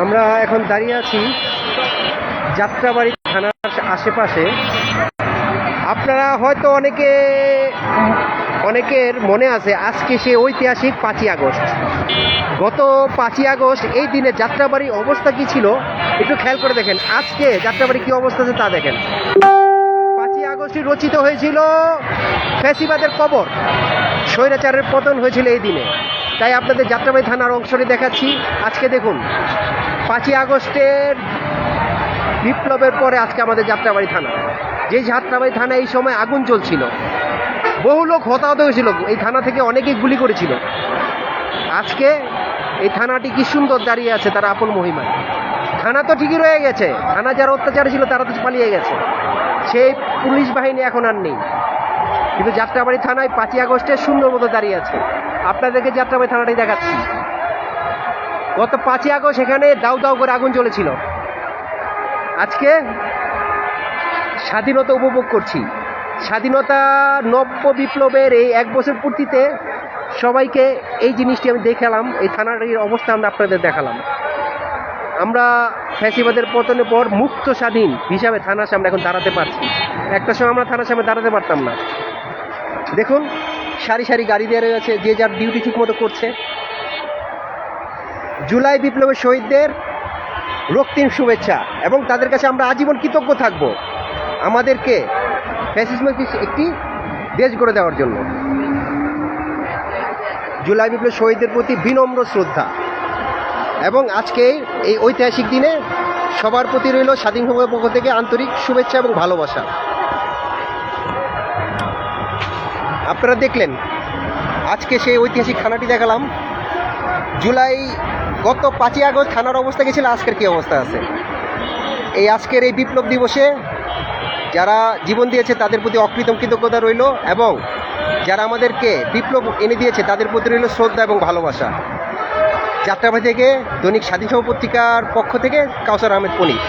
আমরা এখন দাঁড়িয়ে আছি যাত্রাবাড়ি থানার আশেপাশে। আপনারা হয়তো অনেকের মনে আছে আজকে সে ঐতিহাসিক 5ই আগস্ট। গত 5ই আগস্ট এই দিনে যাত্রাবাড়ির অবস্থা কি ছিল একটু খেয়াল করে দেখেন। আজকে যাত্রাবাড়ি কি অবস্থা আছে তা দেখেন। 5ই আগস্টই রচিত হয়েছিল ফ্যাসিবাদের কবর, স্বৈরাচারের পতন হয়েছিল এই দিনে। তাই আপনাদের যাত্রাবাড়ি থানার অংশটি দেখাচ্ছি। আজকে দেখুন 5ই আগস্টের বিপ্লবের পরে আজকে আমাদের যাত্রাবাড়ি থানা, যেই যাত্রাবাড়ি থানা এই সময় আগুন জ্বলছিল, বহু লোক হতাহত হয়েছিল, এই থানা থেকে অনেকেই গুলি করেছিল। আজকে এই থানাটি কি সুন্দর দাঁড়িয়ে আছে তার আপন মহিমায়। থানা তো ঠিকই রয়ে গেছে, থানা যারা অত্যাচারী ছিল তারা তো পালিয়ে গেছে, সেই পুলিশ বাহিনী এখন আর নেই, কিন্তু যাত্রাবাড়ি থানায় 5ই আগস্টে সুন্দর মতো দাঁড়িয়ে আছে। আপনাদেরকে যাত্রাবাড়ি থানাটাই দেখাচ্ছি। গত 5ই আগস্ট এখানে দাউ দাউ করে আগুন জ্বলেছিল। আজকে স্বাধীনতা উপভোগ করছি। স্বাধীনতা নব্য বিপ্লবের এই 1 বছর পূর্তিতে সবাইকে এই জিনিসটি আমি দেখালাম, এই থানাটির অবস্থা আমরা আপনাদের দেখালাম। আমরা ফ্যাসিবাদের পতনের পর মুক্ত স্বাধীন হিসাবে থানার সামনে এখন দাঁড়াতে পারছি। একটা সময় আমরা থানার সামনে দাঁড়াতে পারতাম না। দেখুন সারি সারি গাড়ি দিয়ে রয়েছে, যে যার ডিউটি ঠিক মতো করছে। জুলাই বিপ্লবের শহীদদের রক্তিম শুভেচ্ছা, এবং তাদের কাছে আমরা আজীবন কৃতজ্ঞ থাকব আমাদেরকে ফ্যাসিজমকে একটি দেশ গড়ে দেওয়ার জন্য। জুলাই বিপ্লবের শহীদদের প্রতি বিনম্র শ্রদ্ধা, এবং আজকে এই ঐতিহাসিক দিনে সবার প্রতি রইল স্বাধীন সমাজের পক্ষ থেকে আন্তরিক শুভেচ্ছা এবং ভালোবাসা। আপনারা দেখলেন আজকে সেই ঐতিহাসিক থানাটি দেখালাম। গত 5ই আগস্ট থানার অবস্থা গেছিল, আজকের কী অবস্থা আছে। এই আজকের এই বিপ্লব দিবসে যারা জীবন দিয়েছে তাদের প্রতি অকৃতজ্ঞ কৃতজ্ঞতা রইল, এবং যারা আমাদেরকে বিপ্লব এনে দিয়েছে তাদের প্রতি রইল শ্রদ্ধা এবং ভালোবাসা। যাত্রাবাড়ি থেকে দৈনিক স্বাধীন পত্রিকার পক্ষ থেকে কাউসার আহমেদ পনির।